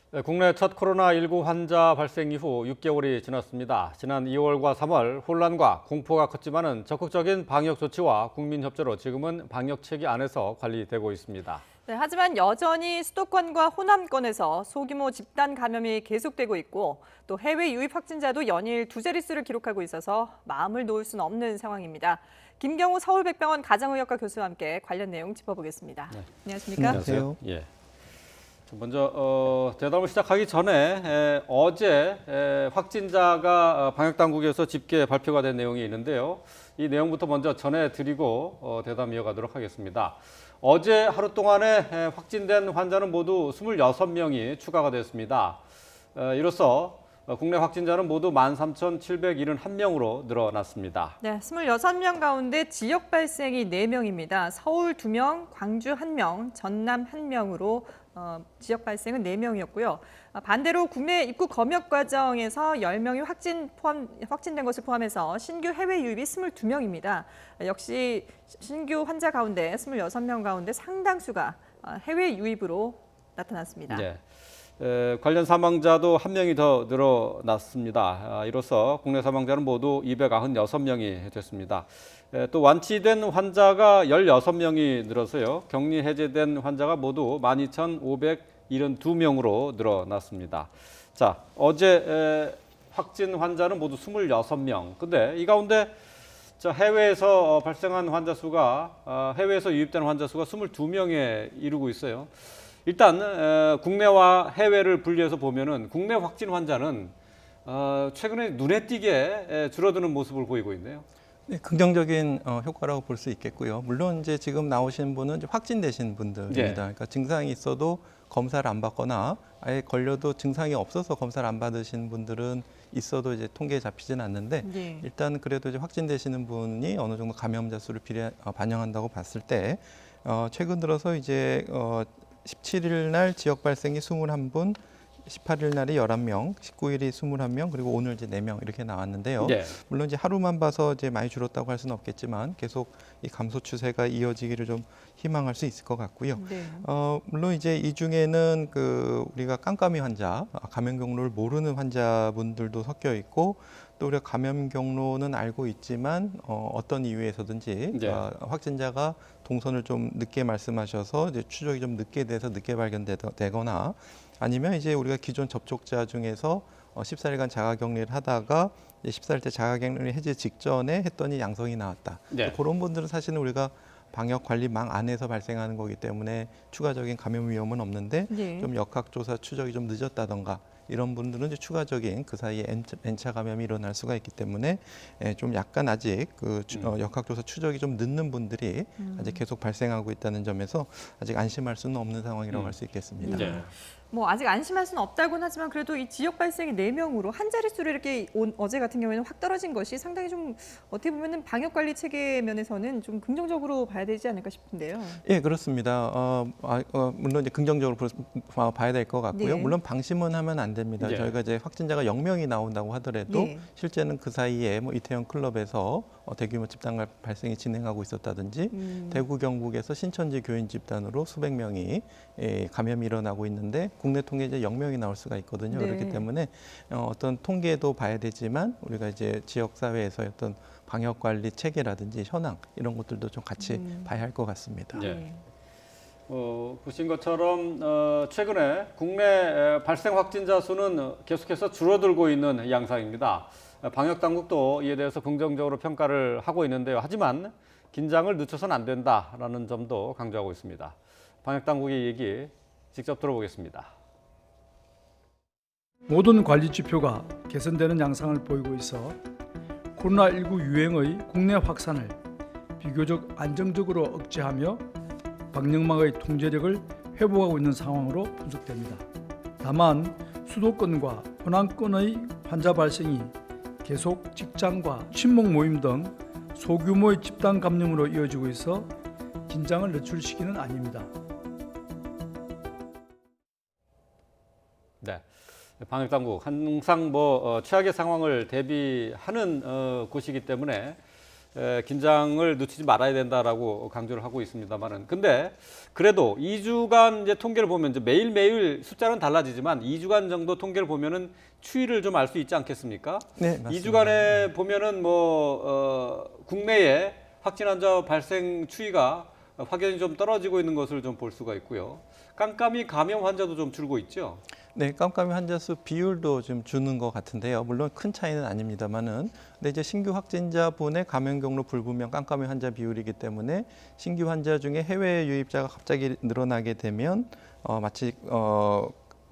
네, 국내 첫 코로나19 환자 발생 이후 6개월이 지났습니다. 지난 2월과 3월 혼란과 공포가 컸지만은 적극적인 방역 조치와 국민 협조로 지금은 방역 체계 안에서 관리되고 있습니다. 네, 하지만 여전히 수도권과 호남권에서 소규모 집단 감염이 계속되고 있고 또 해외 유입 확진자도 연일 두 자릿수를 기록하고 있어서 마음을 놓을 수는 없는 상황입니다. 김경우 서울백병원 가정의학과 교수와 함께 관련 내용 짚어보겠습니다. 네. 안녕하십니까? 안녕하세요. 예. 먼저 대담을 시작하기 전에 어제 확진자가 방역당국에서 집계 발표가 된 내용이 있는데요. 이 내용부터 먼저 전해드리고 대담 이어가도록 하겠습니다. 어제 하루 동안에 확진된 환자는 모두 26명이 추가가 됐습니다. 이로써 국내 확진자는 모두 13,771명으로 늘어났습니다. 네, 26명 가운데 지역 발생이 4명입니다. 서울 2명, 광주 1명, 전남 1명으로 지역 발생은 4명이었고요. 반대로 국내 입국 검역 과정에서 10명이 확진된 것을 포함해서 신규 해외 유입이 22명입니다. 역시 신규 환자 가운데 26명 가운데 상당수가 해외 유입으로 나타났습니다. 네. 관련 사망자도 1명이 더 늘어났습니다. 이로써 국내 사망자는 모두 296명이 됐습니다. 또 완치된 환자가 16명이 늘어서요. 격리 해제된 환자가 모두 12,572명으로 늘어났습니다. 자, 어제 확진 환자는 모두 26명. 근데 이 가운데 해외에서 발생한 환자 수가 해외에서 유입된 환자 수가 22명에 이르고 있어요. 일단 국내와 해외를 분리해서 보면은 국내 확진 환자는 최근에 눈에 띄게 줄어드는 모습을 보이고 있네요. 네, 긍정적인 효과라고 볼 수 있겠고요. 물론 이제 지금 나오신 분은 이제 확진되신 분들입니다. 예. 그러니까 증상이 있어도 검사를 안 받거나 아예 걸려도 증상이 없어서 검사를 안 받으신 분들은 있어도 이제 통계에 잡히지는 않는데 네. 일단 그래도 이제 확진되시는 분이 어느 정도 감염자 수를 반영한다고 봤을 때 최근 들어서 이제 17일 날 지역 발생이 21분, 18일 날이 11명, 19일이 21명, 그리고 오늘 이제 4명 이렇게 나왔는데요. 네. 물론 이제 하루만 봐서 이제 많이 줄었다고 할 수는 없겠지만 계속 이 감소 추세가 이어지기를 좀 희망할 수 있을 것 같고요. 네. 물론 이제 이 중에는 우리가 깜깜이 환자, 감염 경로를 모르는 환자분들도 섞여 있고 또 우리가 감염 경로는 알고 있지만 어떤 이유에서든지 네. 확진자가 동선을 좀 늦게 말씀하셔서 이제 추적이 좀 늦게 돼서 늦게 발견되거나 아니면 이제 우리가 기존 접촉자 중에서 14일간 자가격리를 하다가 이제 14일째 자가격리 해제 직전에 했더니 양성이 나왔다. 네. 그런 분들은 사실은 우리가 방역관리망 안에서 발생하는 거기 때문에 추가적인 감염 위험은 없는데 네. 좀 역학조사 추적이 좀 늦었다던가 이런 분들은 이제 추가적인 그 사이에 N차 감염이 일어날 수가 있기 때문에 좀 약간 아직 역학조사 추적이 좀 늦는 분들이 아직 계속 발생하고 있다는 점에서 아직 안심할 수는 없는 상황이라고 할 수 있겠습니다. 네. 뭐 아직 안심할 수는 없다고는 하지만 그래도 이 지역 발생이 4명으로 한 자릿수로 이렇게 어제 같은 경우에는 확 떨어진 것이 상당히 좀 어떻게 보면은 방역 관리 체계 면에서는 좀 긍정적으로 봐야 되지 않을까 싶은데요. 예, 그렇습니다. 물론 이제 긍정적으로 봐야 될 것 같고요. 네. 물론 방심은 하면 안 됩니다. 네. 저희가 이제 확진자가 0명이 나온다고 하더라도 네. 실제는 그 사이에 뭐 이태원 클럽에서 대규모 집단 발생이 진행하고 있었다든지 대구 경북에서 신천지 교인 집단으로 수백 명이 감염이 일어나고 있는데 국내 통계 이제 0명이 나올 수가 있거든요. 네. 그렇기 때문에 어떤 통계도 봐야 되지만 우리가 이제 지역 사회에서의 어떤 방역 관리 체계라든지 현황 이런 것들도 좀 같이 봐야 할 것 같습니다. 네. 보신 것처럼 최근에 국내 발생 확진자 수는 계속해서 줄어들고 있는 양상입니다. 방역 당국도 이에 대해서 긍정적으로 평가를 하고 있는데요. 하지만 긴장을 늦춰서는 안 된다라는 점도 강조하고 있습니다. 방역 당국의 얘기 직접 들어보겠습니다. 모든 관리 지표가 개선되는 양상을 보이고 있어 코로나19 유행의 국내 확산을 비교적 안정적으로 억제하며 방역망의 통제력을 회복하고 있는 상황으로 분석됩니다. 다만 수도권과 호남권의 환자 발생이 계속 직장과 친목 모임 등 소규모의 집단 감염으로 이어지고 있어 긴장을 늦출 시기는 아닙니다. 네. 방역당국 항상 최악의 상황을 대비하는 곳이기 때문에 긴장을 늦추지 말아야 된다라고 강조를 하고 있습니다만은 근데 그래도 2주간 이제 통계를 보면 이제 매일매일 숫자는 달라지지만 2주간 정도 통계를 보면은 추이를 좀 알 수 있지 않겠습니까? 네, 맞습니다. 2주간에 보면은 국내에 확진 환자 발생 추이가 확연히 좀 떨어지고 있는 것을 좀 볼 수가 있고요. 깜깜이 감염 환자도 좀 줄고 있죠. 네, 깜깜이 환자 수 비율도 좀 주는 것 같은데요. 물론 큰 차이는 아닙니다만은, 근데 이제 신규 확진자분의 감염 경로 불분명 깜깜이 환자 비율이기 때문에 신규 환자 중에 해외 유입자가 갑자기 늘어나게 되면 마치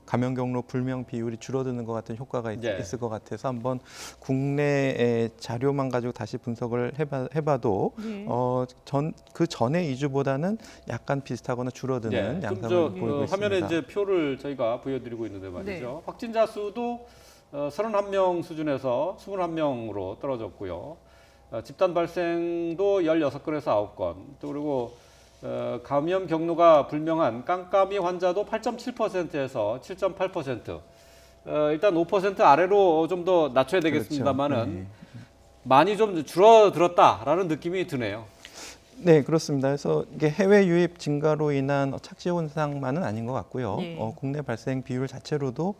감염 경로 불명 비율이 줄어드는 것 같은 효과가 네. 있을 것 같아서 한번 국내의 자료만 가지고 다시 분석을 해봐도 네. 그 전에 2주보다는 약간 비슷하거나 줄어드는 좀 양상을 보이고 있습니다. 화면에 이제 표를 저희가 보여드리고 있는데 말이죠. 네. 확진자 수도 31명 수준에서 21명으로 떨어졌고요. 집단 발생도 16건에서 9건. 또 그리고 감염 경로가 불명한 깜깜이 환자도 8.7%에서 7.8%. 일단 5% 아래로 좀 더 낮춰야 되겠습니다만은 그렇죠. 네. 많이 좀 줄어들었다라는 느낌이 드네요. 네, 그렇습니다. 그래서 이게 해외 유입 증가로 인한 착시 현상만은 아닌 것 같고요. 예. 국내 발생 비율 자체로도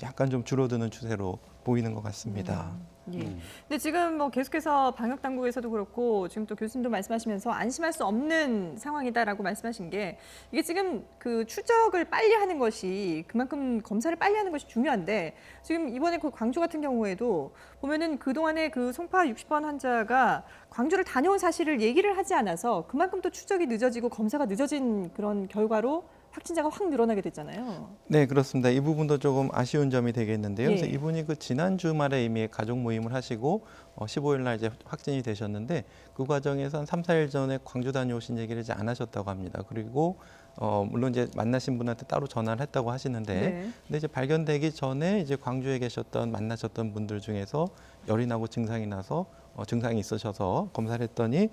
약간 좀 줄어드는 추세로 보이는 것 같습니다. 예. 근데 지금 뭐 계속해서 방역 당국에서도 그렇고 지금 또 교수님도 말씀하시면서 안심할 수 없는 상황이다라고 말씀하신 게 이게 지금 그 추적을 빨리 하는 것이 그만큼 검사를 빨리 하는 것이 중요한데 지금 이번에 그 광주 같은 경우에도 보면은 그동안에 그 송파 60번 환자가 광주를 다녀온 사실을 얘기를 하지 않아서 그만큼 또 추적이 늦어지고 검사가 늦어진 그런 결과로 확진자가 확 늘어나게 됐잖아요. 네, 그렇습니다. 이 부분도 조금 아쉬운 점이 되겠는데요. 예. 그래서 이분이 그 지난 주말에 이미 가족 모임을 하시고 15일 날 이제 확진이 되셨는데 그 과정에서 한 3, 4일 전에 광주 다녀오신 얘기를 이제 안 하셨다고 합니다. 그리고 물론 이제 만나신 분한테 따로 전화를 했다고 하시는데 네. 근데 이제 발견되기 전에 이제 광주에 만나셨던 분들 중에서 열이 나고 증상이 나서 증상이 있으셔서 검사를 했더니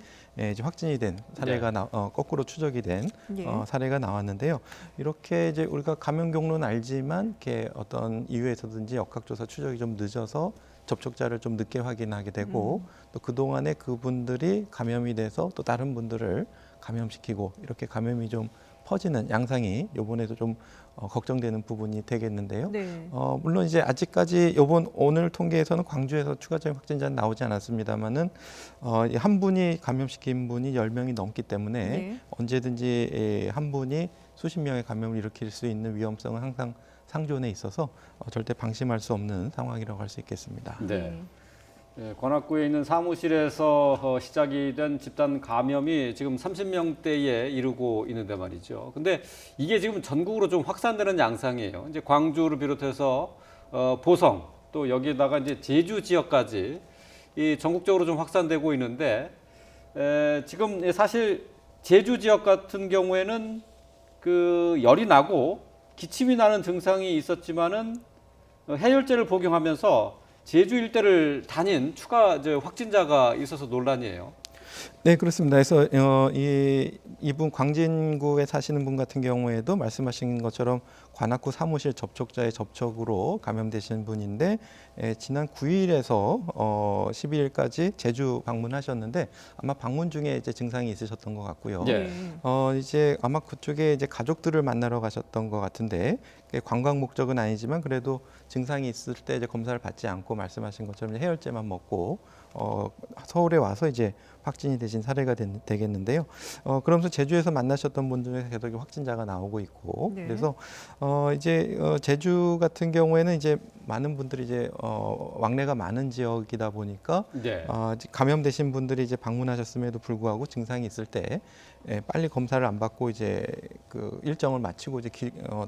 이제 확진이 된 사례가 거꾸로 추적이 된 예. 사례가 나왔는데요. 이렇게 이제 우리가 감염 경로는 알지만 이렇게 어떤 이유에서든지 역학조사 추적이 좀 늦어서 접촉자를 좀 늦게 확인하게 되고 또 그동안에 그분들이 감염이 돼서 또 다른 분들을 감염시키고 이렇게 감염이 좀 퍼지는 양상이 이번에도 좀 걱정되는 부분이 되겠는데요. 네. 물론 이제 아직까지 오늘 통계에서는 광주에서 추가적인 확진자는 나오지 않았습니다만은 한 분이 감염시킨 분이 10명이 넘기 때문에 네. 언제든지 한 분이 수십 명의 감염을 일으킬 수 있는 위험성은 항상 상존해 있어서 절대 방심할 수 없는 상황이라고 할 수 있겠습니다. 네. 관악구에 있는 사무실에서 시작이 된 집단 감염이 지금 30명대에 이르고 있는데 말이죠. 근데 이게 지금 전국으로 좀 확산되는 양상이에요. 이제 광주를 비롯해서 보성 또 여기다가 이제 제주 지역까지 이 전국적으로 좀 확산되고 있는데 지금 사실 제주 지역 같은 경우에는 그 열이 나고 기침이 나는 증상이 있었지만은 해열제를 복용하면서 제주 일대를 다닌 추가 확진자가 있어서 논란이에요. 네, 그렇습니다. 그래서 이분 광진구에 사시는 분 같은 경우에도 말씀하신 것처럼 관악구 사무실 접촉자의 접촉으로 감염되신 분인데 지난 9일에서 12일까지 제주 방문하셨는데 아마 방문 중에 이제 증상이 있으셨던 것 같고요. 예. 이제 아마 그쪽에 이제 가족들을 만나러 가셨던 것 같은데 관광 목적은 아니지만 그래도 증상이 있을 때 이제 검사를 받지 않고 말씀하신 것처럼 이제 해열제만 먹고 서울에 와서 이제 확진이 되신 사례가 되겠는데요. 그러면서 제주에서 만나셨던 분 중에 계속 확진자가 나오고 있고, 네. 그래서 이제 제주 같은 경우에는 이제 많은 분들이 이제 왕래가 많은 지역이다 보니까 네. 감염되신 분들이 이제 방문하셨음에도 불구하고 증상이 있을 때 빨리 검사를 안 받고 이제 그 일정을 마치고 이제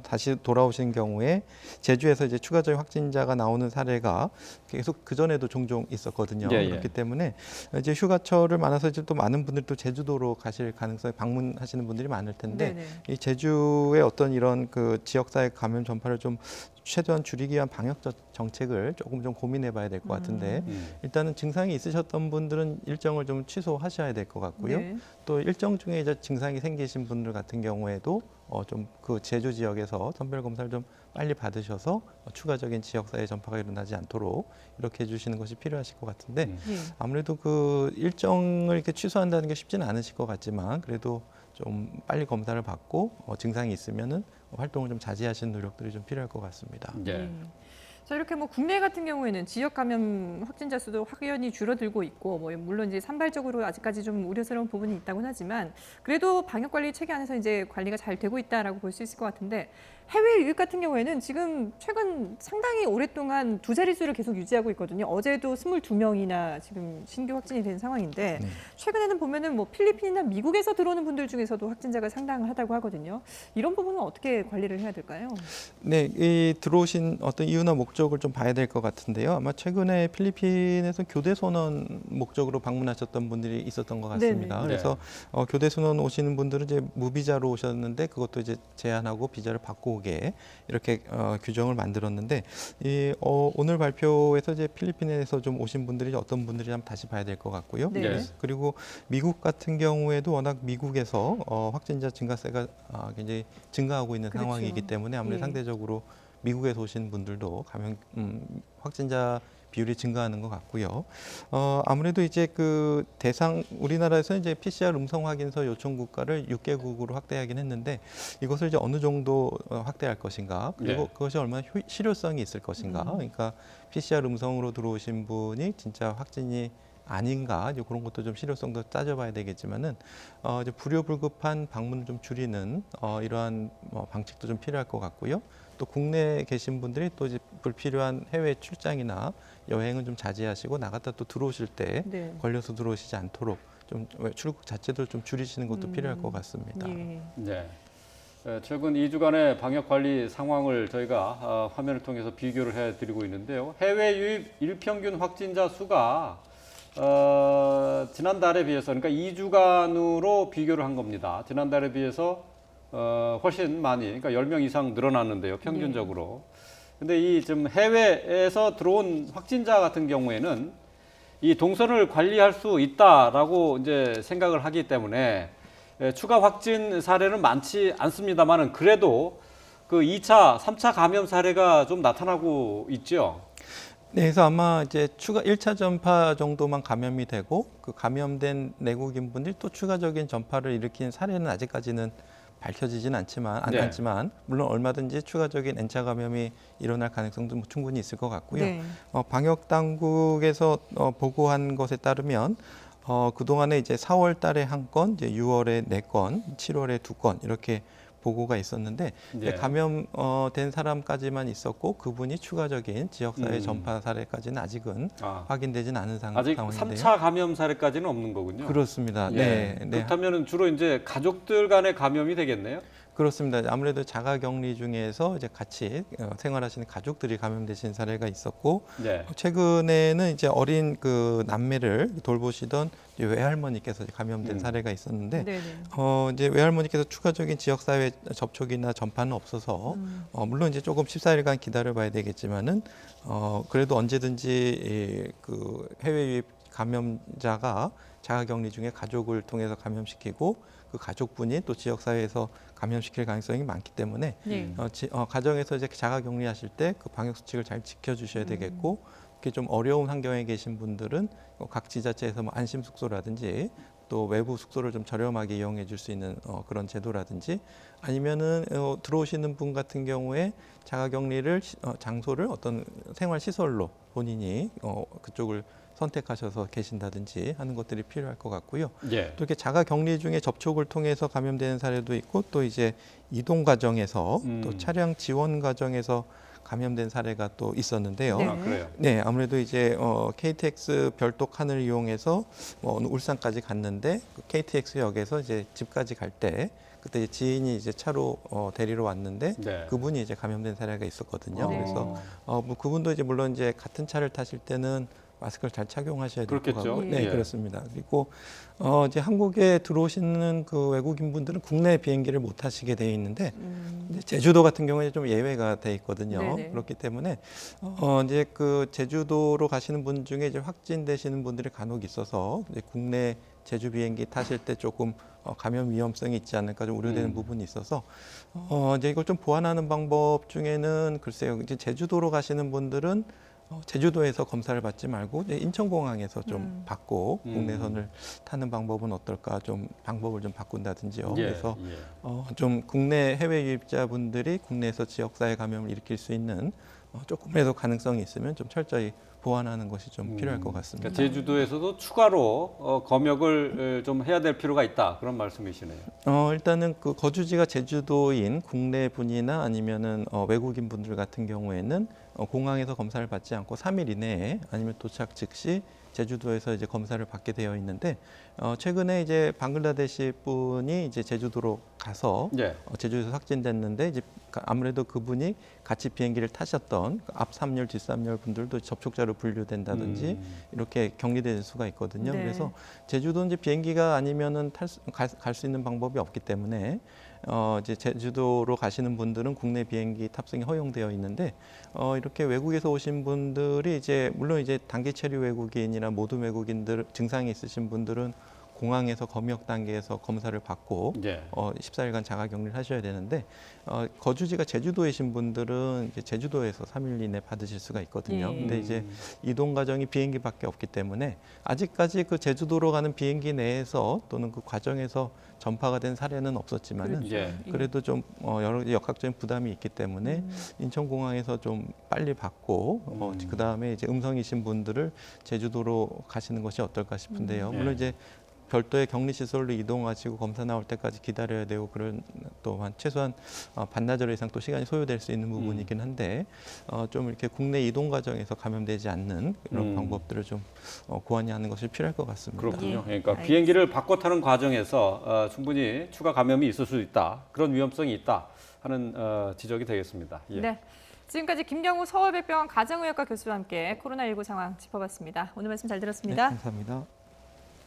다시 돌아오신 경우에 제주에서 이제 추가적인 확진자가 나오는 사례가 계속 그 전에도 종종 있었거든요. 예, 예. 그렇기 때문에 이제 휴가철을 많아서 이제 또 많은 분들이 또 제주도로 가실 가능성이 방문하시는 분들이 많을 텐데 네네. 이 제주의 어떤 이런 그 지역사회 감염 전파를 좀 최대한 줄이기 위한 방역적 관련해서 정책을 조금 좀 고민해봐야 될 것 같은데 음. 일단은 증상이 있으셨던 분들은 일정을 좀 취소하셔야 될 것 같고요. 네. 또 일정 중에 이제 증상이 생기신 분들 같은 경우에도 좀 그 제조 지역에서 선별 검사를 좀 빨리 받으셔서 추가적인 지역사회 전파가 일어나지 않도록 이렇게 해주시는 것이 필요하실 것 같은데 예. 아무래도 그 일정을 이렇게 취소한다는 게 쉽지는 않으실 것 같지만 그래도 좀 빨리 검사를 받고 증상이 있으면은 활동을 좀 자제하시는 노력들이 좀 필요할 것 같습니다. 예. 네. 자, 이렇게 뭐 국내 같은 경우에는 지역 감염 확진자 수도 확연히 줄어들고 있고, 뭐 물론 이제 산발적으로 아직까지 좀 우려스러운 부분이 있다고는 하지만 그래도 방역 관리 체계 안에서 이제 관리가 잘 되고 있다라고 볼 수 있을 것 같은데 해외 유입 같은 경우에는 지금 최근 상당히 오랫동안 두 자릿수를 계속 유지하고 있거든요. 어제도 22명이나 지금 신규 확진이 된 상황인데 네. 최근에는 보면은 뭐 필리핀이나 미국에서 들어오는 분들 중에서도 확진자가 상당하다고 하거든요. 이런 부분은 어떻게 관리를 해야 될까요? 네, 이 들어오신 어떤 이유나 목적을 좀 봐야 될 것 같은데요. 아마 최근에 필리핀에서 교대 선언 목적으로 방문하셨던 분들이 있었던 것 같습니다. 네네. 그래서 교대 선언 오시는 분들은 이제 무비자로 오셨는데 그것도 이제 제한하고 비자를 받고 오게 이렇게 규정을 만들었는데 오늘 발표에서 이제 필리핀에서 좀 오신 분들이 어떤 분들이 한번 다시 봐야 될 것 같고요. 네. 네. 그리고 미국 같은 경우에도 워낙 미국에서 확진자 증가세가 굉장히 증가하고 있는 그렇죠. 상황이기 때문에 아무래도 예. 상대적으로 미국에서 오신 분들도 감염 확진자 비율이 증가하는 것 같고요. 아무래도 이제 그 우리나라에서 이제 PCR 음성 확인서 요청 국가를 6개국으로 확대하긴 했는데 이것을 이제 어느 정도 확대할 것인가 그리고 네. 그것이 얼마나 실효성이 있을 것인가. 그러니까 PCR 음성으로 들어오신 분이 진짜 확진이 아닌가 이제 그런 것도 좀 실효성도 따져봐야 되겠지만은 이제 불효불급한 방문을 좀 줄이는 이러한 방식도 좀 필요할 것 같고요. 또 국내에 계신 분들이 또 이제 불필요한 해외 출장이나 여행은 좀 자제하시고 나갔다 또 들어오실 때 네. 걸려서 들어오시지 않도록 좀 출국 자체도 좀 줄이시는 것도 필요할 것 같습니다. 예. 네. 최근 2주간의 방역 관리 상황을 저희가 화면을 통해서 비교를 해드리고 있는데요. 해외 유입 일평균 확진자 수가 지난달에 비해서 그러니까 2주간으로 비교를 한 겁니다. 지난달에 비해서 훨씬 많이 그러니까 10명 이상 늘어났는데요. 평균적으로. 근데 이 지금 해외에서 들어온 확진자 같은 경우에는 이 동선을 관리할 수 있다라고 이제 생각을 하기 때문에 추가 확진 사례는 많지 않습니다만은 그래도 그 2차, 3차 감염 사례가 좀 나타나고 있죠. 네, 그래서 아마 이제 추가 1차 전파 정도만 감염이 되고 그 감염된 내국인 분들이 또 추가적인 전파를 일으킨 사례는 아직까지는 밝혀지진 않지만 네. 않지만 물론 얼마든지 추가적인 N차 감염이 일어날 가능성도 뭐 충분히 있을 것 같고요. 네. 방역 당국에서 보고한 것에 따르면 그동안에 이제 4월 달에 한 건, 이제 6월에 4건, 7월에 2건 이렇게 보고가 있었는데 네. 감염된 사람까지만 있었고 그분이 추가적인 지역사회 음. 전파 사례까지는 아직은 확인되진 않은 아직 상황인데요. 3차 감염 사례까지는 없는 거군요. 그렇습니다. 예. 네, 네. 그렇다면 주로 이제 가족들 간의 감염이 되겠네요. 그렇습니다. 아무래도 자가격리 중에서 이제 같이 생활하시는 가족들이 감염되신 사례가 있었고 네. 최근에는 이제 어린 그 남매를 돌보시던 이제 외할머니께서 감염된 사례가 있었는데 네네. 이제 외할머니께서 추가적인 지역사회 접촉이나 전파는 없어서 물론 이제 조금 14일간 기다려봐야 되겠지만은 그래도 언제든지 그 해외 유입 감염자가 자가격리 중에 가족을 통해서 감염시키고 그 가족분이 또 지역사회에서 감염시킬 가능성이 많기 때문에 네. 가정에서 이제 자가격리하실 때 그 방역 수칙을 잘 지켜주셔야 되겠고 이렇게 좀 어려운 환경에 계신 분들은 각 지자체에서 뭐 안심 숙소라든지 또 외부 숙소를 좀 저렴하게 이용해 줄 수 있는 그런 제도라든지 아니면은 들어오시는 분 같은 경우에 자가격리를 장소를 어떤 생활 시설로 본인이 그쪽을 선택하셔서 계신다든지 하는 것들이 필요할 것 같고요. 예. 또 이렇게 자가 격리 중에 접촉을 통해서 감염되는 사례도 있고 또 이제 이동 과정에서 또 차량 지원 과정에서 감염된 사례가 또 있었는데요. 네. 아, 그래요. 네, 아무래도 이제 KTX 별도 칸을 이용해서 어느 울산까지 갔는데 그 KTX역에서 이제 집까지 갈 때 그때 지인이 이제 차로 데리러 왔는데 네. 그분이 이제 감염된 사례가 있었거든요. 네. 그래서 뭐 그분도 이제 물론 이제 같은 차를 타실 때는 마스크를 잘 착용하셔야 될 것 그렇겠죠. 같고, 네, 예. 그렇습니다. 그리고 이제 한국에 들어오시는 그 외국인 분들은 국내 비행기를 못 타시게 돼 있는데 이제 제주도 같은 경우에 좀 예외가 돼 있거든요. 네네. 그렇기 때문에 이제 그 제주도로 가시는 분 중에 이제 확진되시는 분들이 간혹 있어서 이제 국내 제주 비행기 타실 때 조금 감염 위험성이 있지 않을까 좀 우려되는 부분이 있어서 이제 이걸 좀 보완하는 방법 중에는 글쎄요, 이제 제주도로 가시는 분들은 제주도에서 검사를 받지 말고 이제 인천공항에서 좀 받고 국내선을 타는 방법은 어떨까, 좀 방법을 좀 바꾼다든지요. 예, 그래서 예. 좀 국내 해외 유입자분들이 국내에서 지역사회 감염을 일으킬 수 있는 조금이라도 가능성이 있으면 좀 철저히 보완하는 것이 좀 필요할 것 같습니다. 그러니까 제주도에서도 추가로 검역을 좀 해야 될 필요가 있다. 그런 말씀이시네요. 일단은 그 거주지가 제주도인 국내 분이나 아니면은 외국인 분들 같은 경우에는 공항에서 검사를 받지 않고 3일 이내에 아니면 도착 즉시 제주도에서 이제 검사를 받게 되어 있는데 최근에 이제 방글라데시 분이 이제 제주도로 가서 예. 제주도에서 확진됐는데 이제 아무래도 그분이 같이 비행기를 타셨던 앞 3열, 뒷 3열 분들도 접촉자로 분류된다든지 이렇게 격리될 수가 있거든요. 네. 그래서 제주도 이제 비행기가 아니면은 갈 수 있는 방법이 없기 때문에 이제 제주도로 가시는 분들은 국내 비행기 탑승이 허용되어 있는데 이렇게 외국에서 오신 분들이 이제 물론 이제 단기 체류 외국인이나 모든 외국인들 증상이 있으신 분들은 공항에서 검역 단계에서 검사를 받고 예. 14일간 자가격리를 하셔야 되는데 거주지가 제주도이신 분들은 이제 제주도에서 3일 이내 받으실 수가 있거든요. 예. 근데 이제 이동 과정이 비행기밖에 없기 때문에 아직까지 그 제주도로 가는 비행기 내에서 또는 그 과정에서 전파가 된 사례는 없었지만은 그렇죠. 예. 그래도 좀 여러 가지 역학적인 부담이 있기 때문에 인천공항에서 좀 빨리 받고 그 다음에 이제 음성이신 분들을 제주도로 가시는 것이 어떨까 싶은데요. 물론 예. 이제 별도의 격리시설로 이동하시고 검사 나올 때까지 기다려야 되고 그런 또한 최소한 반나절 이상 또 시간이 소요될 수 있는 부분이긴 한데 좀 이렇게 국내 이동 과정에서 감염되지 않는 그런 방법들을 좀 고안하는 것이 필요할 것 같습니다. 그렇군요. 예, 그러니까 알겠습니다. 비행기를 바꿔 타는 과정에서 충분히 추가 감염이 있을 수 있다. 그런 위험성이 있다 하는 지적이 되겠습니다. 예. 네. 지금까지 김경우 서울백병원 가정의학과 교수와 함께 코로나19 상황 짚어봤습니다. 오늘 말씀 잘 네, 들었습니다. 감사합니다.